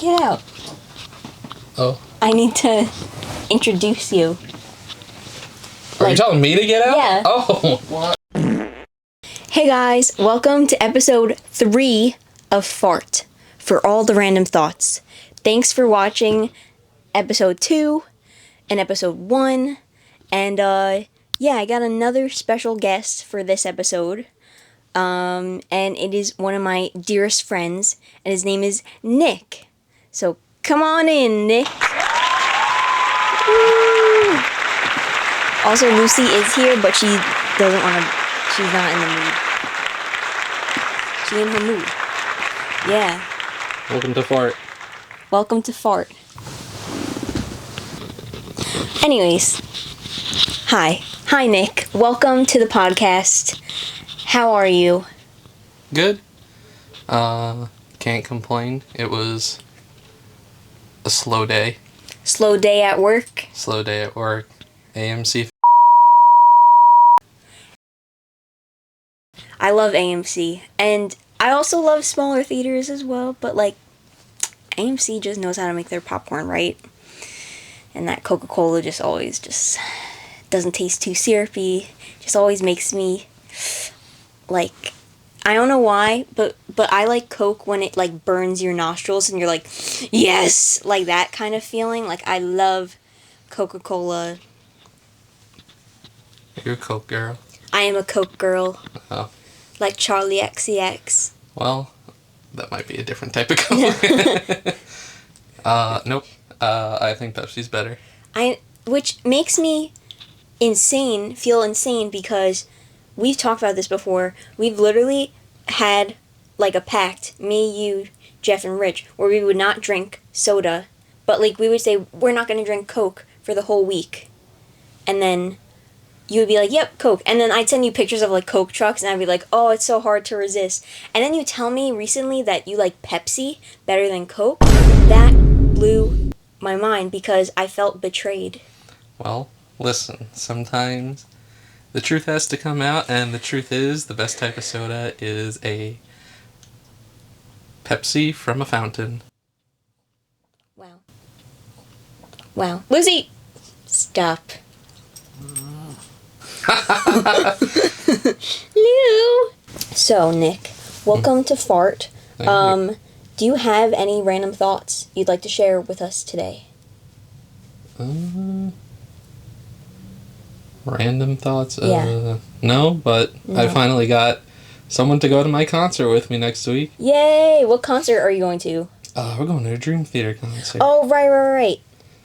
Get out. Oh. I need to introduce you. Are you telling me to get out? Yeah. Oh. What? Hey guys, welcome to episode 3 of F.A.R.T. For all the random thoughts. Thanks for watching episode 2 and episode 1. And yeah, I got another special guest for this episode. And it is one of my dearest friends, and his name is Nick. So come on in, Nick. Woo! Also, Lucy is here, but she doesn't want to. She's not in the mood. She's in her mood. Yeah. Welcome to F.A.R.T. Welcome to F.A.R.T. Anyways, hi Nick. Welcome to the podcast. How are you? Good. Can't complain. It was a slow day. Slow day at work? Slow day at work. AMC. I love AMC, and I also love smaller theaters as well, but like, AMC just knows how to make their popcorn right, and that Coca-Cola just always just doesn't taste too syrupy, just always makes me, like, I don't know why, but I like Coke when it, like, burns your nostrils, and you're like, yes, like that kind of feeling. Like, I love Coca-Cola. You're a Coke girl. I am a Coke girl. Oh. Like Charlie XCX. Well, that might be a different type of Coke. Nope. I think Pepsi's better. Which makes me feel insane, because we've talked about this before. We've literally had, like, a pact, me, you, Jeff, and Rich, where we would not drink soda, but, like, we would say, we're not going to drink Coke for the whole week. And then you would be like, yep, Coke. And then I'd send you pictures of, like, Coke trucks, and I'd be like, oh, it's so hard to resist. And then you tell me recently that you like Pepsi better than Coke. That blew my mind, because I felt betrayed. Well, listen, sometimes the truth has to come out, and the truth is the best type of soda is a Pepsi from a fountain. Wow. Lucy! Stop. Lou! So, Nick, welcome to F.A.R.T. Thank you. Do you have any random thoughts you'd like to share with us today? Random thoughts? Yeah. No, but I finally got someone to go to my concert with me next week. Yay! What concert are you going to? We're going to a Dream Theater concert. Oh, right.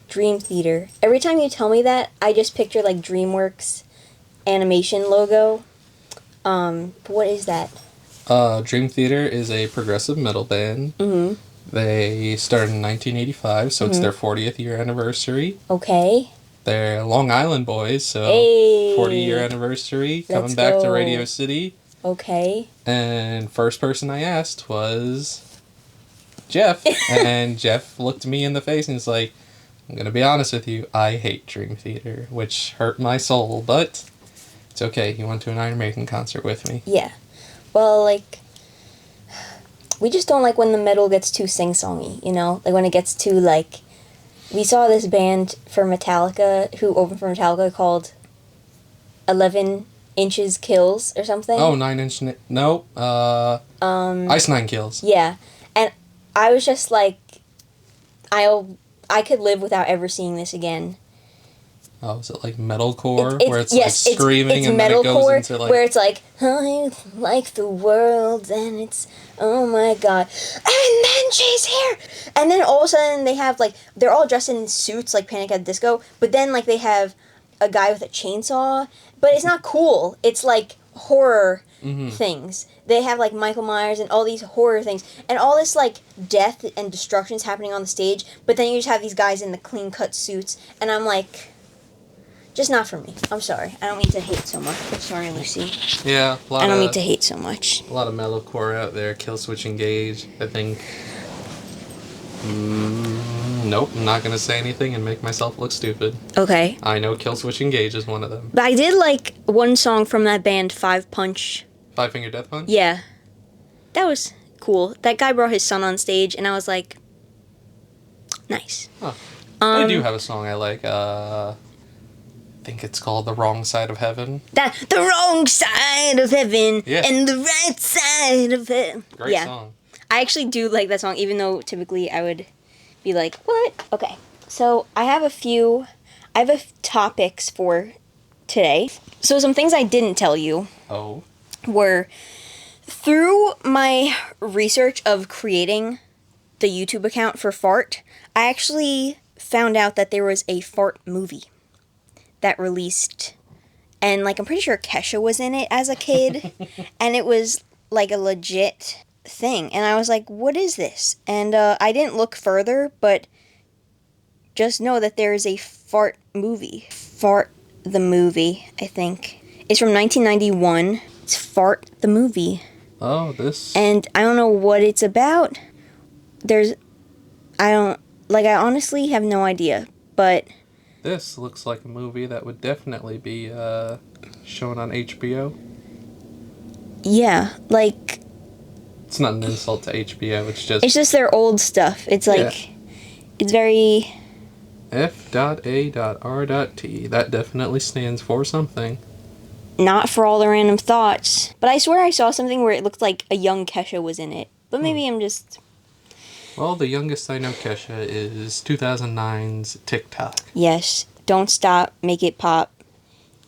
Dream Theater. Every time you tell me that, I just picture, like, DreamWorks animation logo. But what is that? Dream Theater is a progressive metal band. Mm-hmm. They started in 1985, so it's their 40th year anniversary. Okay. They're Long Island boys, so hey, 40-year anniversary, coming back to Radio City. Okay. And first person I asked was Jeff. And Jeff looked me in the face and was like, I'm going to be honest with you, I hate Dream Theater, which hurt my soul, but it's okay. He went to an Iron Maiden concert with me. Yeah. Well, like, we just don't like when the metal gets too sing-songy, you know? Like, when it gets too, like, we saw this band for Metallica, who opened for Metallica, called 11 Inches Kills or something. Oh, 9 Inch... No. Ice Nine Kills. Yeah. And I was just like, I could live without ever seeing this again. Oh, is it like metalcore? Where it's like screaming it's and then it goes into like... where it's like, I like the world, and it's, oh my god. And then she's here! And then all of a sudden they have, like, they're all dressed in suits, like Panic at the Disco, but then, like, they have a guy with a chainsaw, but it's not cool. It's like horror things. They have, like, Michael Myers and all these horror things, and all this, like, death and destruction is happening on the stage, but then you just have these guys in the clean-cut suits, and I'm like, just not for me. I'm sorry. I don't mean to hate so much. I'm sorry, Lucy. Yeah, I don't mean to hate so much. A lot of metalcore out there. Killswitch Engage, I think. Nope, I'm not going to say anything and make myself look stupid. Okay. I know Killswitch Engage is one of them. But I did like one song from that band, Five Punch. Five Finger Death Punch? Yeah. That was cool. That guy brought his son on stage, and I was like, Nice. Huh. They do have a song I like. I think it's called "The Wrong Side of Heaven." That the wrong side of heaven Yeah. and the right side of it. Great song. I actually do like that song, even though typically I would be like, what? Okay. So I have a few topics for today. So some things I didn't tell you were through my research of creating the YouTube account for F.A.R.T, I actually found out that there was a F.A.R.T movie that released, and like I'm pretty sure Kesha was in it as a kid, and it was like a legit thing, and I was like, what is this? And I didn't look further, but just know that there is a F.A.R.T movie. F.A.R.T the movie, I think. It's from 1991. It's F.A.R.T the movie. Oh, this. And I don't know what it's about. I honestly have no idea, but... This looks like a movie that would definitely be shown on HBO. Yeah, like... It's not an insult to HBO, it's just... It's just their old stuff. It's like... Yeah. It's very... F.A.R.T. That definitely stands for something. Not for all the random thoughts. But I swear I saw something where it looked like a young Kesha was in it. But maybe I'm just... Well, the youngest I know Kesha is 2009's TikTok. Yes. Don't stop. Make it pop.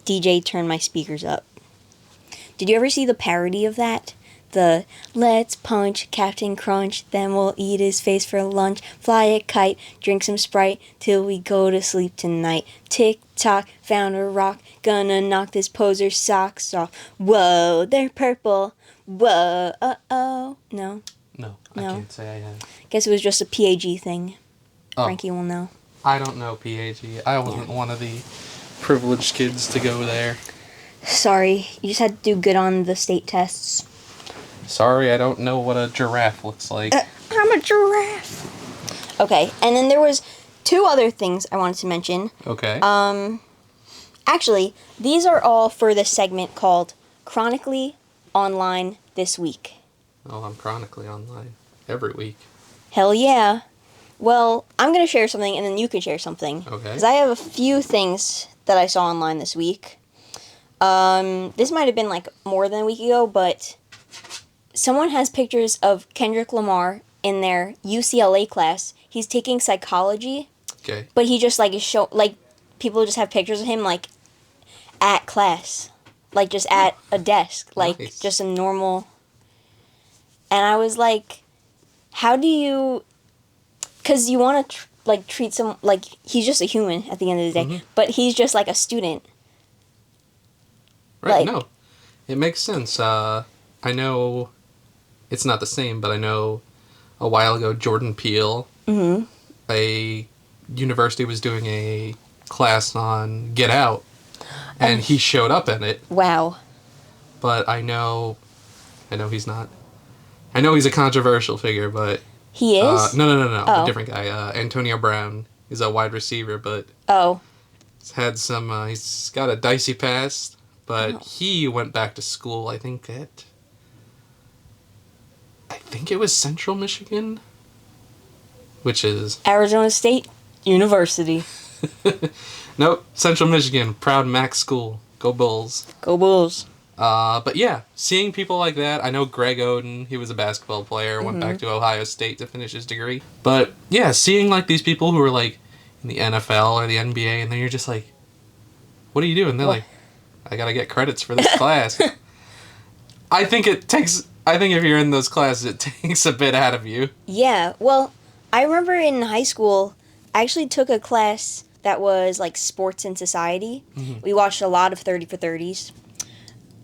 DJ, turn my speakers up. Did you ever see the parody of that? The let's punch Captain Crunch, then we'll eat his face for lunch, fly a kite, drink some Sprite, till we go to sleep tonight. Tick-tock, found a rock, gonna knock this poser's socks off. Whoa, they're purple. Whoa, uh-oh. No? No, I can't say I have. Guess it was just a PAG thing. Oh. Frankie will know. I don't know PAG. I wasn't one of the privileged kids to go there. Sorry, you just had to do good on the state tests. Sorry, I don't know what a giraffe looks like. I'm a giraffe. Okay, and then there was two other things I wanted to mention. Okay. Actually, these are all for this segment called Chronically Online This Week. Oh, I'm chronically online every week. Hell yeah. Well, I'm going to share something, and then you can share something. Okay. Because I have a few things that I saw online this week. This might have been like more than a week ago, but... Someone has pictures of Kendrick Lamar in their UCLA class. He's taking psychology. Okay. But he just like is people just have pictures of him like at class. Like just at a desk. Like nice. Just a normal. And I was like, how do you... Because you want to treat some... Like, he's just a human at the end of the day. Mm-hmm. But he's just like a student. Right, no. It makes sense. I know... It's not the same, but I know a while ago Jordan Peele, a university was doing a class on Get Out, and he showed up in it. Wow. But I know he's not. I know he's a controversial figure, but... He is? No. Oh. A different guy. Antonio Brown is a wide receiver, but... Oh. He's had some... he's got a dicey past, but he went back to school, I think it was Central Michigan, which is... Arizona State University. Nope, Central Michigan, proud MAC school. Go Bulls. Go Bulls. But yeah, seeing people like that, I know Greg Oden, he was a basketball player, went back to Ohio State to finish his degree. But yeah, seeing like these people who are like in the NFL or the NBA, and then you're just like, what are you doing? They're like, I gotta get credits for this class. I think if you're in those classes, it takes a bit out of you. Yeah, well, I remember in high school, I actually took a class that was like sports and society. Mm-hmm. We watched a lot of 30 for 30s.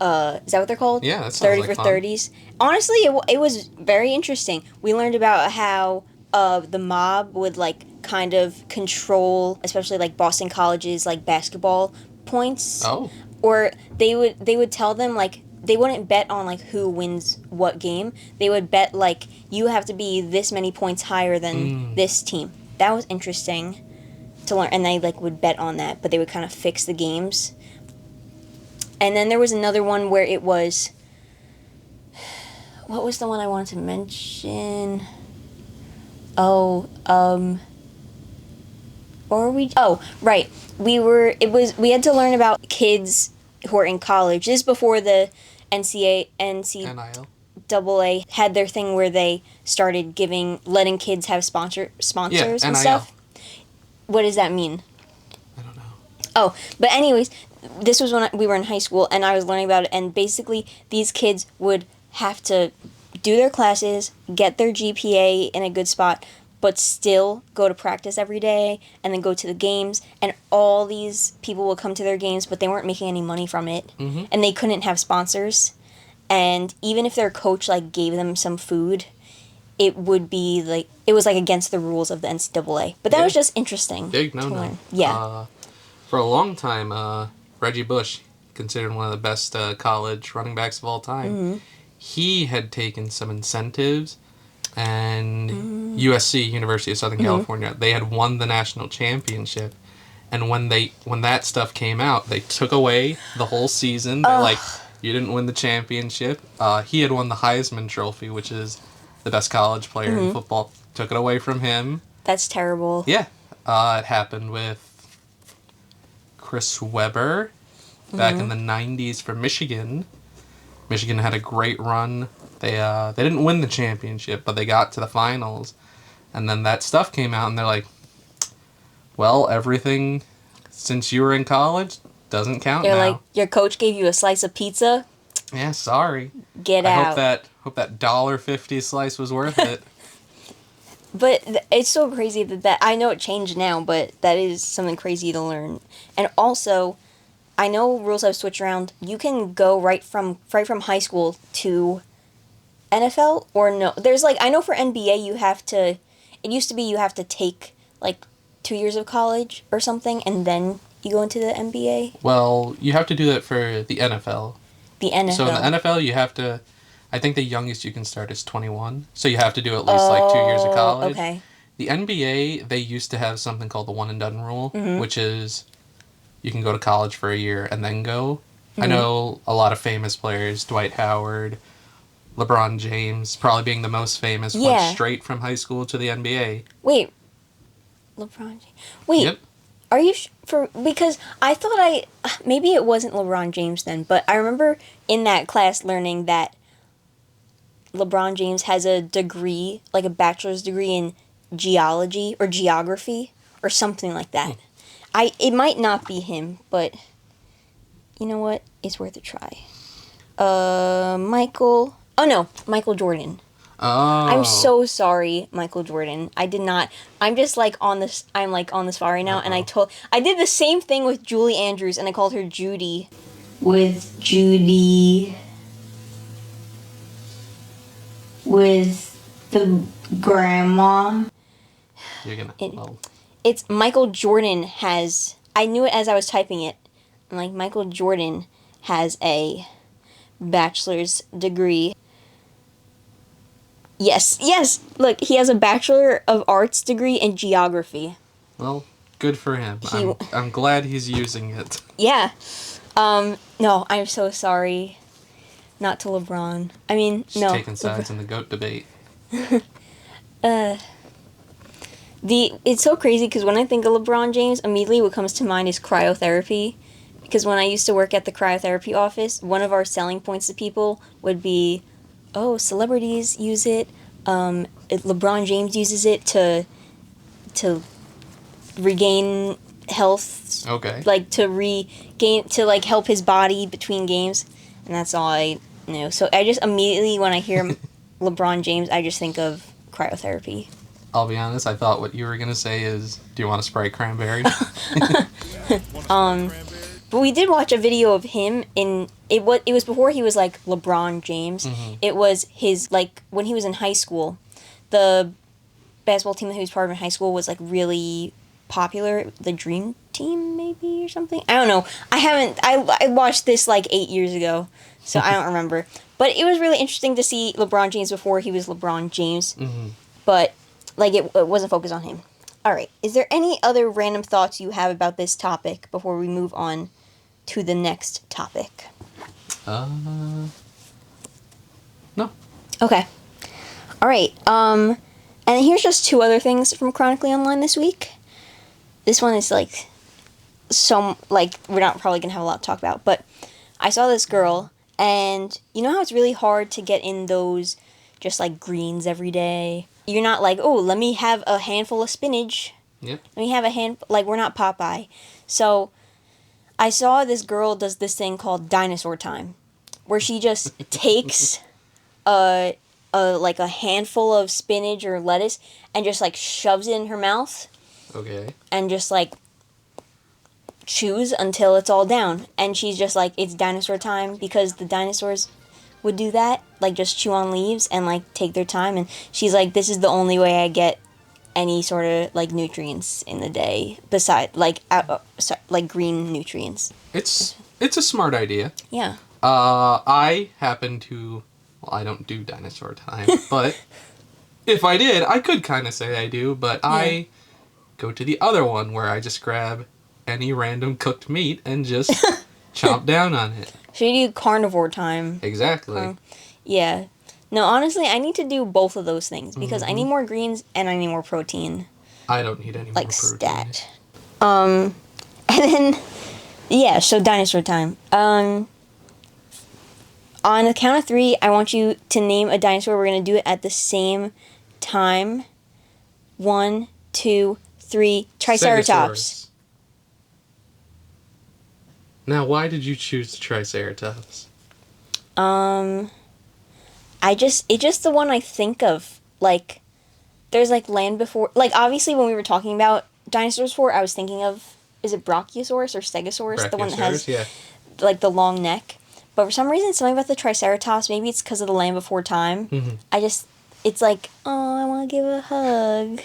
Is that what they're called? Yeah, that's 30 for 30s. Honestly, it was very interesting. We learned about how the mob would like kind of control, especially like Boston College's like basketball points. Oh. Or they would tell them like they wouldn't bet on like who wins what game. They would bet like you have to be this many points higher than this team. That was interesting to learn, and they like would bet on that, but they would kind of fix the games. And then there was another one where it was... What was the one I wanted to mention? Oh, Or we? Oh, right. We had to learn about kids who are in college. This is before the NIL. NCAA had their thing where they started letting kids have sponsors and NIL. stuff. What does that mean? I don't know. Oh, but anyways, this was when we were in high school, and I was learning about it. And basically, these kids would have to do their classes, get their GPA in a good spot, but still go to practice every day, and then go to the games. And all these people would come to their games, but they weren't making any money from it, and they couldn't have sponsors. And even if their coach like gave them some food, it would be like it was like against the rules of the NCAA. But that was just interesting. Big no. Learn. Yeah. For a long time, Reggie Bush, considered one of the best college running backs of all time, he had taken some incentives, and USC, University of Southern California, they had won the national championship. And when that stuff came out, they took away the whole season. They're like, you didn't win the championship. He had won the Heisman Trophy, which is the best college player in football. Took it away from him. That's terrible. Yeah. It happened with Chris Webber back in the 90s for Michigan. Michigan had a great run. They didn't win the championship, but they got to the finals. And then that stuff came out, and they're like, well, everything since you were in college doesn't count now. They're like, your coach gave you a slice of pizza? Yeah, sorry. Get out. Hope that $1.50 slice was worth it. But it's so crazy that I know it changed now, but that is something crazy to learn. And also, I know rules have switched around. You can go right from high school to NFL or no. There's like I know for NBA it used to be you have to take like 2 years of college or something and then you go into the NBA. Well, you have to do that for the NFL. The NFL. So in the NFL, you have to. I think the youngest you can start is 21. So you have to do at least like 2 years of college. Okay. The NBA, they used to have something called the one and done rule, which is you can go to college for a year and then go. I know a lot of famous players, Dwight Howard, LeBron James, probably being the most famous, went straight from high school to the NBA. Wait. LeBron James. Wait. Yep. Are you because I thought maybe it wasn't LeBron James then, but I remember in that class learning that LeBron James has a degree, like a bachelor's degree in geology or geography or something like that. It might not be him, but you know what? It's worth a try. Michael Jordan. Oh. I'm so sorry, Michael Jordan. I did not. I'm just like on this. I'm like on this far right now, and I did the same thing with Julie Andrews, and I called her Judy. With Judy. With the grandma. You're gonna. It's Michael Jordan has. I knew it as I was typing it. I'm like Michael Jordan has a bachelor's degree. Yes. Look, he has a Bachelor of Arts degree in geography. Well, good for him. I'm glad he's using it. Yeah. No, I'm so sorry. Not to LeBron. I mean, Just no. taking sides in the GOAT debate. It's so crazy because when I think of LeBron James, immediately what comes to mind is cryotherapy. Because when I used to work at the cryotherapy office, one of our selling points to people would be, oh, celebrities use it. LeBron James uses it to regain health. Okay. Like to like help his body between games, and that's all I know. So I just immediately when I hear LeBron James, I just think of cryotherapy. I'll be honest. I thought what you were gonna say is, do you want to spray cranberry? But we did watch a video of him it was before he was like LeBron James. It was his like when he was in high school. The basketball team that he was part of in high school was like really popular. The Dream Team maybe or something. I don't know. I watched this like 8 years ago, so I don't remember. But it was really interesting to see LeBron James before he was LeBron James. But like it wasn't focused on him. All right. Is there any other random thoughts you have about this topic before we move on to the next topic? No. Okay. All right. And here's just 2 other things from Chronically Online this week. this one is like we're not probably gonna have a lot to talk about, but I saw this girl, and you know how it's really hard to get in those just like greens every day. You're not like, oh, let me have a handful of spinach. Yep. Let me have like, we're not Popeye. So I saw this girl does this thing called dinosaur time, where she just takes a handful of spinach or lettuce and just like shoves it in her mouth. Okay. And just like chews until it's all down. And she's just like, it's dinosaur time, because the dinosaurs would do that, like just chew on leaves and like take their time. And she's like, this is the only way I get any sort of like nutrients in the day beside like green nutrients. It's a smart idea. Yeah. I happen to, well, I don't do dinosaur time, but if I did, I could kind of say I do, but yeah. I go to the other one where I just grab any random cooked meat and just chomp down on it. So you do carnivore time. Exactly. Yeah. No, honestly, I need to do both of those things, because I need more greens and I need more protein. I don't need any more protein. Like stat. And then, yeah, so dinosaur time. On the count of 3, I want you to name a dinosaur. We're going to do it at the same time. 1, 2, 3. Triceratops. Now, why did you choose the Triceratops? It's just the one I think of. Like, there's like Land Before, like obviously when we were talking about dinosaurs before, I was thinking of, is it Brachiosaurus or Stegosaurus? The one that has like the long neck. But for some reason, something about the Triceratops, maybe it's because of the Land Before Time. Mm-hmm. It's like, oh, I want to give a hug.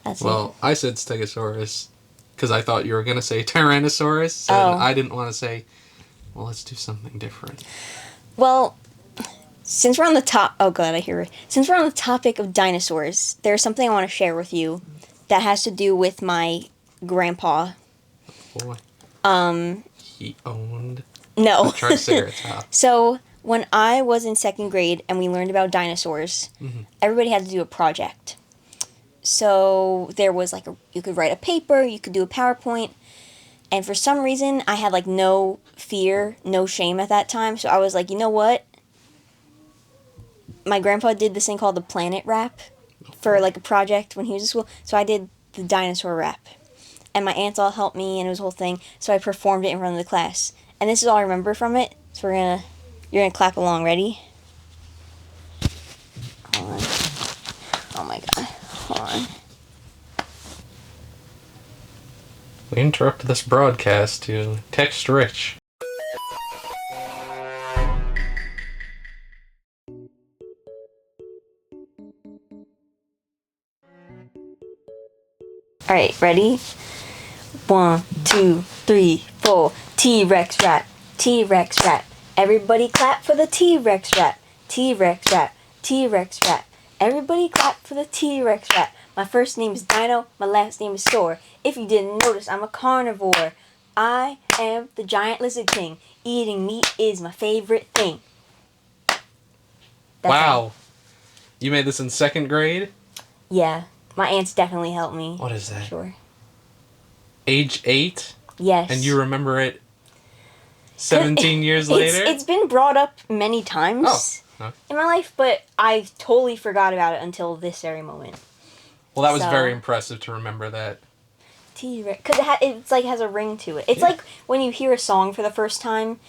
That's it. Well, I said Stegosaurus because I thought you were going to say Tyrannosaurus, and I didn't want to say, well, let's do something different. Well, since we're on the Since we're on the topic of dinosaurs, there's something I want to share with you that has to do with my grandpa. Oh boy. He owned a Triceratops. So, when I was in 2nd grade and we learned about dinosaurs, everybody had to do a project. So, there was like you could write a paper, you could do a PowerPoint, and for some reason, I had like no fear, no shame at that time, so I was like, you know what? My grandpa did this thing called the planet wrap for like a project when he was in school, so I did the dinosaur wrap. And my aunts all helped me, and it was a whole thing, so I performed it in front of the class. And this is all I remember from it, so you're gonna clap along. Ready? Hold on. Oh my god. Hold on. We interrupt this broadcast to text Rich. Alright, ready? 1, 2, 3, 4. T-Rex rap. T-Rex rap. Everybody clap for the T-Rex rap. T-Rex rap. T-Rex rap. Everybody clap for the T-Rex rap. My first name is Dino. My last name is Soar. If you didn't notice, I'm a carnivore. I am the giant lizard king. Eating meat is my favorite thing. Wow. You made this in 2nd grade? Yeah. My aunts definitely helped me. What is that? Sure. Age 8? Yes. And you remember it 17 years later? It's been brought up many times in my life, but I totally forgot about it until this very moment. Well, that was very impressive to remember that. T-Rex. Because it's like has a ring to it. It's like when you hear a song for the first time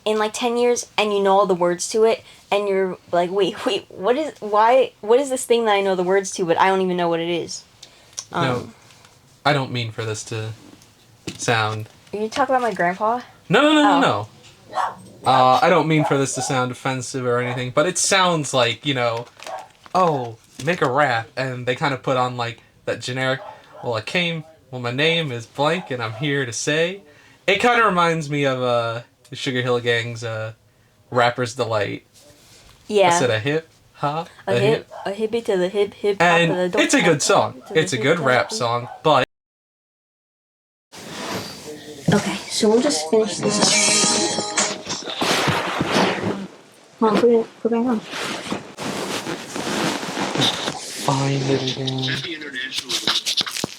in like 10 years and you know all the words to it, and you're like, wait, what is this thing that I know the words to, but I don't even know what it is? No, I don't mean for this to sound... Are you talking about my grandpa? No. I don't mean for this to sound offensive or anything, but it sounds like, make a rap, and they kind of put on like that generic, my name is blank, and I'm here to say. It kind of reminds me of the Sugar Hill Gang's Rapper's Delight. Yeah. I said a hip, hop, a hippie to the hip, hip, hop. And it's a good song. It's a good rap song, but... Okay, so we'll just finish this up. Come on, put it back on. Find it again.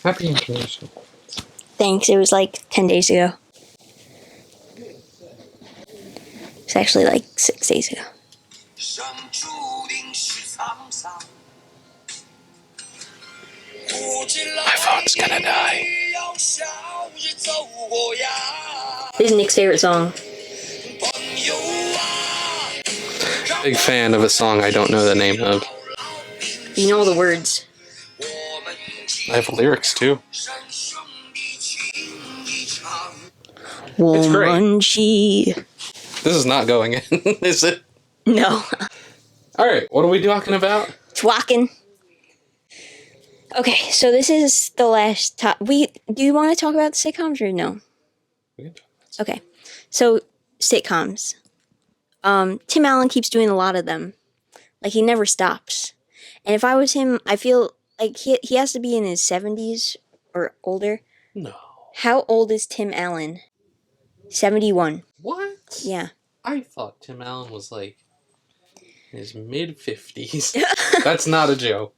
Happy International. Thanks. It was like 10 days ago. It's actually like 6 days ago. My phone's gonna die. This is Nick's favorite song. Big fan of a song I don't know the name of. You know all the words. I have lyrics too. It's great. This is not going in, is it? No. Alright, what are we talking about? Twalking. Okay, so this is the last top. Do you want to talk about the sitcoms or no? We can talk about it. Okay, so sitcoms. Tim Allen keeps doing a lot of them. Like, he never stops. And if I was him, I feel like he has to be in his 70s or older. No. How old is Tim Allen? 71. What? Yeah. I thought Tim Allen was like in his mid-50s. That's not a joke.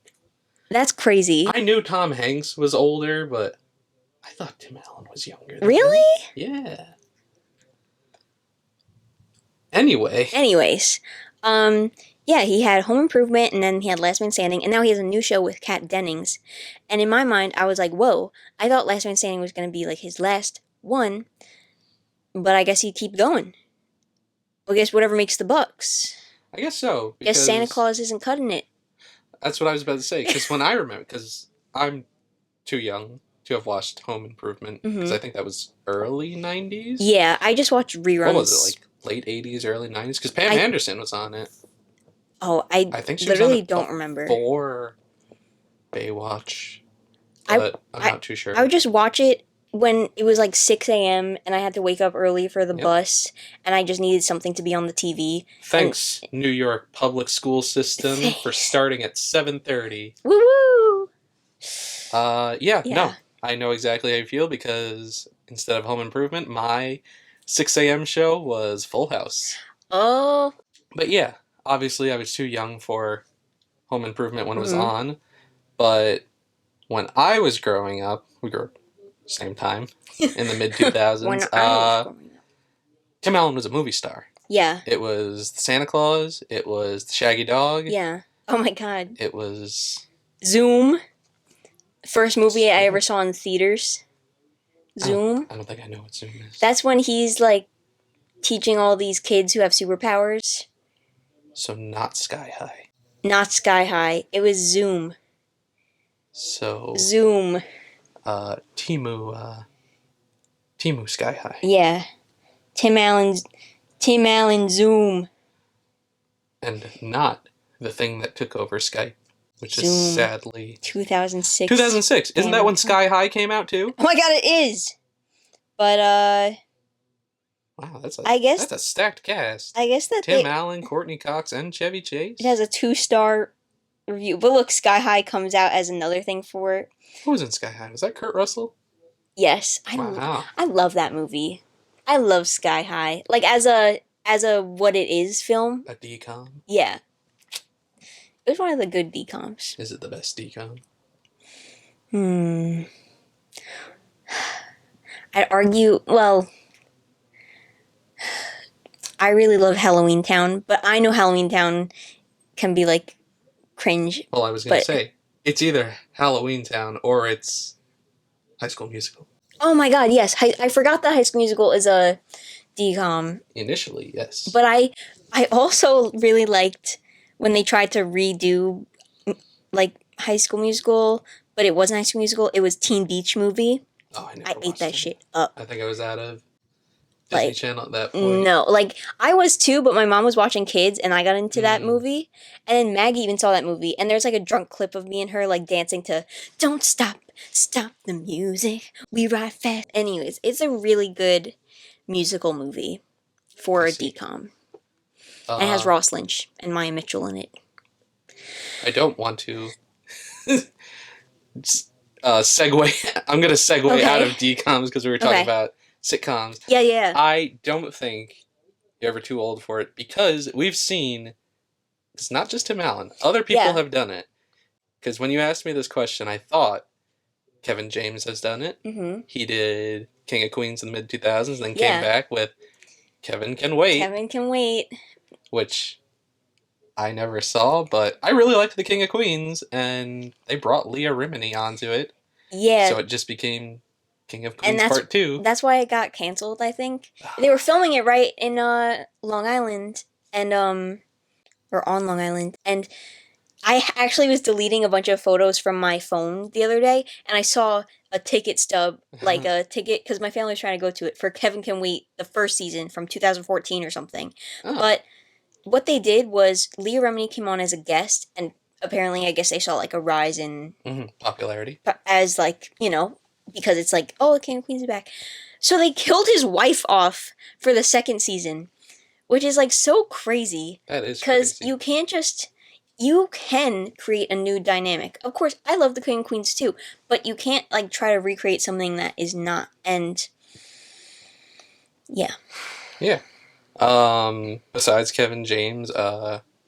That's crazy. I knew Tom Hanks was older, but I thought Tim Allen was younger than Really? him. Yeah. Anyways, yeah, he had Home Improvement, and then he had Last Man Standing, and now he has a new show with Kat Dennings. And in my mind, I was like, whoa, I thought Last Man Standing was going to be like his last one, but I guess he'd keep going. I guess whatever makes the bucks. I guess so. I guess Santa Claus isn't cutting it. That's what I was about to say, because when I remember, because I'm too young to have watched Home Improvement, because I think that was early 90s. Yeah, I just watched reruns. What was it, like late 80s, early 90s? Because Pam Anderson was on it. Oh, I think she literally was on it don't remember. Before Baywatch, but I'm not too sure. I would just watch it when it was like 6 a.m. and I had to wake up early for the bus, and I just needed something to be on the TV. Thanks, New York public school system, for starting at 7:30. Woo-woo! No, I know exactly how you feel, because instead of Home Improvement, my 6 a.m. show was Full House. Oh. But yeah, obviously I was too young for Home Improvement when it was on, but when I was growing up, we grew up same time, in the mid-2000s, Tim Allen was a movie star. Yeah. It was Santa Claus, it was the Shaggy Dog. Yeah. Oh my god. It was... Zoom. First movie I ever saw in theaters. Zoom. I don't think I know what Zoom is. That's when he's like teaching all these kids who have superpowers. So not Sky High. Not Sky High. It was Zoom. So... Zoom. Timu Sky High. Yeah. Tim Allen Zoom. And not the thing that took over Skype, which Zoom. is sadly... 2006. 2006. Isn't that when Sky High came out too? Oh my god, it is! But, wow, that's a stacked cast. I guess that Tim Allen, Courtney Cox, and Chevy Chase. It has a 2-star review. But look, Sky High comes out as another thing for it. Who was in Sky High? Was that Kurt Russell? Yes. Wow. I love that movie. I love Sky High. Like, as a what it is film. A DCOM? Yeah. It was one of the good DCOMs. Is it the best DCOM? I'd argue, well, I really love Halloweentown, but I know Halloweentown can be, like, cringe. Well, I was going to say, it's either Halloweentown or it's High School Musical. Oh my god, yes. I forgot that High School Musical is a DCOM. Initially, yes. But I also really liked when they tried to redo, like, High School Musical, but it wasn't High School Musical, it was Teen Beach Movie. Oh, I ate that shit up. I think I was out of Disney Channel at that point. No, like, I was too, but my mom was watching Kids, and I got into that movie. And then Maggie even saw that movie, and there's, like, a drunk clip of me and her, like, dancing to Don't Stop the Music, We Ride Fast. Anyways, it's a really good musical movie for a DCOM. And it has Ross Lynch and Maya Mitchell in it. I don't want to segue. I'm going to segue out of DCOMs because we were talking about sitcoms. Yeah. I don't think you're ever too old for it, because we've seen, it's not just Tim Allen, other people have done it. Because when you asked me this question, I thought Kevin James has done it. Mm-hmm. He did King of Queens in the mid-2000s, then Yeah. came back with Kevin Can Wait, Kevin Can Wait. which I never saw, but I really liked the King of Queens, and they brought Leah Remini onto it, Yeah. so it just became King of And Queens Part 2. that's why it got canceled, I think. They were filming it right in Long Island, and or on Long Island, and I actually was deleting a bunch of photos from my phone the other day, and I saw a ticket stub, like a ticket, because my family was trying to go to it, for Kevin Can Wait, the first season from 2014 or something. Oh. But what they did was Leah Remini came on as a guest, and apparently I guess they saw like a rise in popularity. As like, because it's like, oh, King of Queens is back. So they killed his wife off for the second season, which is like so crazy. That is because crazy. you can create a new dynamic. Of course, I love the King of Queens too, but you can't like try to recreate something that is not. And yeah. Yeah. Besides Kevin James,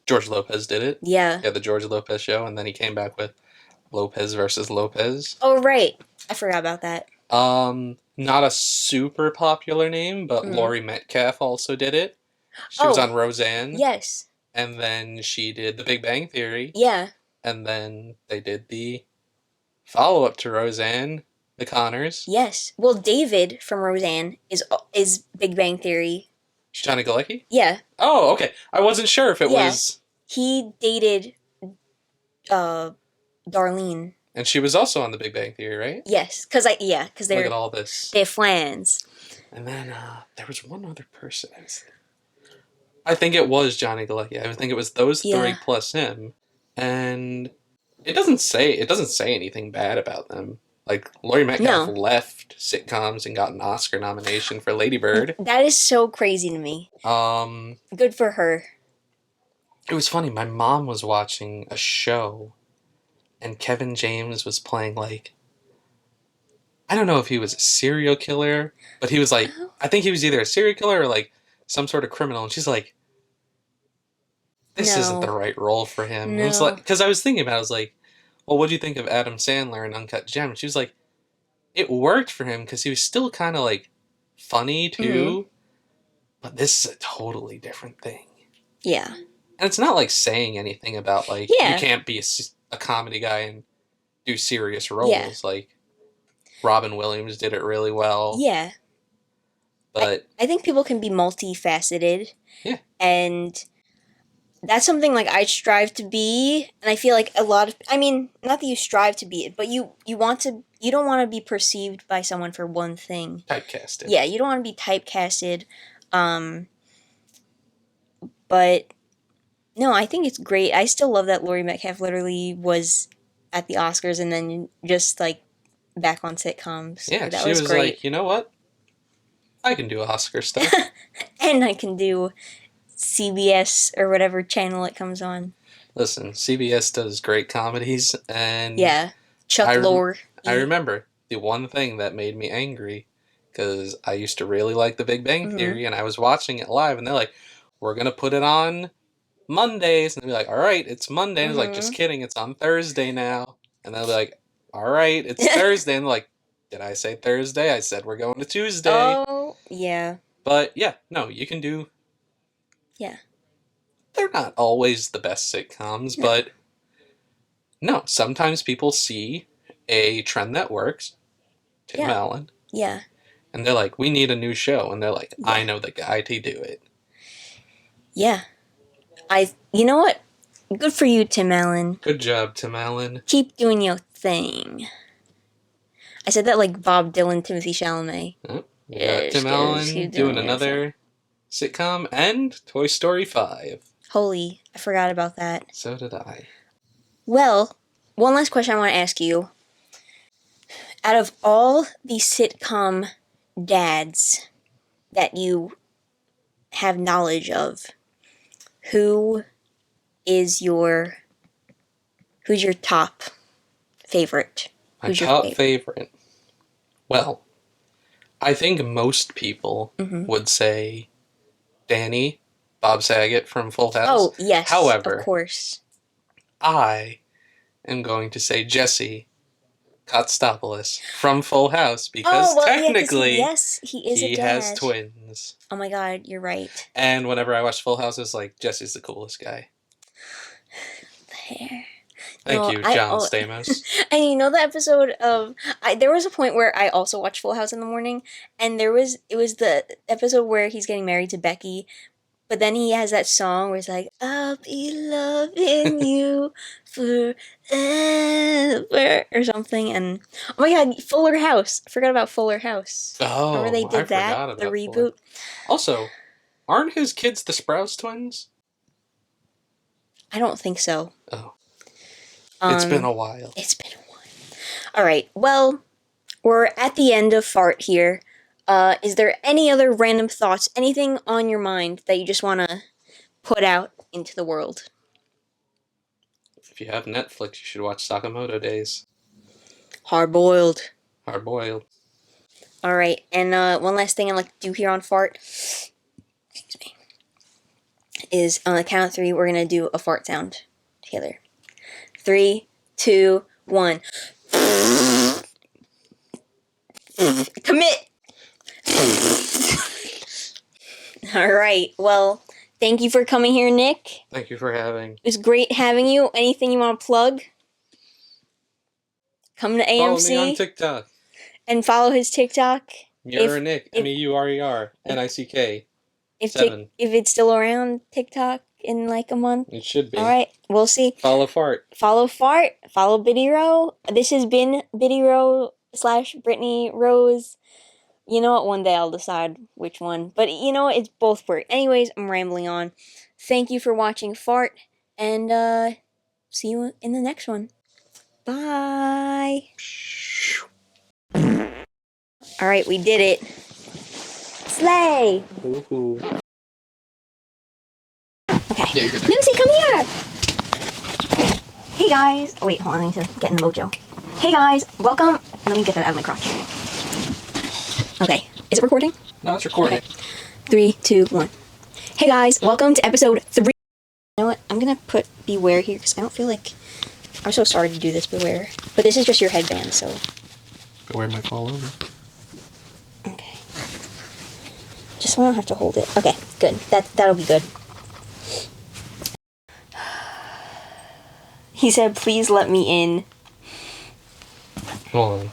George Lopez did it. Yeah. Yeah, the George Lopez show, and then he came back with Lopez versus Lopez. Oh, right. I forgot about that. Not a super popular name, but Laurie Metcalf also did it. She was on Roseanne. Yes. And then she did The Big Bang Theory. Yeah. And then they did the follow-up to Roseanne, The Connors. Yes. Well, David from Roseanne is Big Bang Theory. Johnny Galecki? Yeah. Oh, okay. I wasn't sure if it was... He dated Darlene. And she was also on The Big Bang Theory, right? Yes, because they're... Look at all this. They're flans. And then there was one other person. I think it was Johnny Galecki. I think it was those three plus him. And it doesn't say anything bad about them. Like, Laurie Metcalf left sitcoms and got an Oscar nomination for Lady Bird. That is so crazy to me. Good for her. It was funny. My mom was watching a show, and Kevin James was playing, like... I don't know if he was a serial killer, but he was, like... I think he was either a serial killer or, like, some sort of criminal. And she's like... This isn't the right role for him. No. Because I was thinking about it. I was like... Well, what do you think of Adam Sandler in Uncut Gems? She was like, it worked for him because he was still kind of like funny too, but this is a totally different thing. Yeah. And it's not like saying anything about like, you can't be a comedy guy and do serious roles. Yeah. Like, Robin Williams did it really well. Yeah. But I think people can be multifaceted. Yeah. And... that's something, like, I strive to be, and I feel like a lot of... I mean, not that you strive to be it, but you want to... You don't want to be perceived by someone for one thing. Typecasted. Yeah, you don't want to be typecasted. But, no, I think it's great. I still love that Laurie Metcalf literally was at the Oscars and then just, like, back on sitcoms. Yeah, that she was great. Like, you know what? I can do Oscar stuff. And I can do... CBS or whatever channel it comes on. Listen, CBS does great comedies, and Chuck Lorre. I remember the one thing that made me angry, because I used to really like The Big Bang Theory, and I was watching it live, and they're like, "We're gonna put it on Mondays," and they'd be like, "All right, it's Monday." And I was like, "Just kidding, it's on Thursday now." And they'll be like, "All right, it's Thursday," and they're like, "Did I say Thursday? I said we're going to Tuesday." Oh, yeah. But yeah, no, you can do. Yeah. They're not always the best sitcoms, but no, sometimes people see a trend that works, Tim Allen. Yeah. And they're like, we need a new show. And they're like, I know the guy to do it. Yeah. You know what? Good for you, Tim Allen. Good job, Tim Allen. Keep doing your thing. I said that like Bob Dylan, Timothy Chalamet. Oh, Tim Allen doing another sitcom and Toy Story 5. Holy, I forgot about that. So did I. Well, one last question I want to ask you. Out of all the sitcom dads that you have knowledge of, who's your top favorite? My top favorite? Well, I think most people would say Danny, Bob Saget from Full House. Oh, yes, however, of course. I am going to say Jesse Kotstopoulos from Full House because technically yes, he is a he dad. has twins. Oh my god, you're right. And whenever I watch Full House, it's like Jesse's the coolest guy. The hair. Thank you, John Stamos. And you know the episode of there was a point where I also watched Full House in the morning, and it was the episode where he's getting married to Becky, but then he has that song where it's like, "I'll be loving you forever" or something, and oh my god, Fuller House! I forgot about Fuller House. Oh, remember they did that? Forgot about the reboot. Fuller. Also, aren't his kids the Sprouse twins? I don't think so. Oh. It's been a while. It's been a while. All right. Well, we're at the end of F.A.R.T here. Is there any other random thoughts, anything on your mind that you just want to put out into the world? If you have Netflix, you should watch Sakamoto Days. Hard-boiled. Hard-boiled. All right. And one last thing I'd like to do here on F.A.R.T, excuse me, is on the count of 3, we're going to do a fart sound together. 3, 2, 1. Commit! Alright, well, thank you for coming here, Nick. Thank you for having. It was great having you. Anything you want to plug? Come to AMC. Follow me on TikTok. And follow his TikTok. Meurer Nick, Meurer, Nick. If it's still around, TikTok, in like a month. It should be. Alright, we'll see. Follow F.A.R.T. Follow F.A.R.T. Follow Brittany Rose. This has been Brittany Rose / Brittany Rose. You know what? One day I'll decide which one. But you know what? It's both work. Anyways, I'm rambling on. Thank you for watching F.A.R.T. And see you in the next one. Bye. Alright, we did it. Slay! Ooh. Okay. Lucy, come here! Hey guys! Oh wait, hold on, I need to get in the mojo. Hey guys, welcome. Let me get that out of my crotch. Okay, is it recording? No, it's recording. Okay. 3, 2, 1. Hey guys, welcome to episode 3. You know what? I'm gonna put Beware here because I don't feel like. I'm so sorry to do this, Beware. But this is just your headband, so. Beware might fall over. Okay. Just so I don't have to hold it. Okay, good. That'll be good. He said, please let me in. Hold on.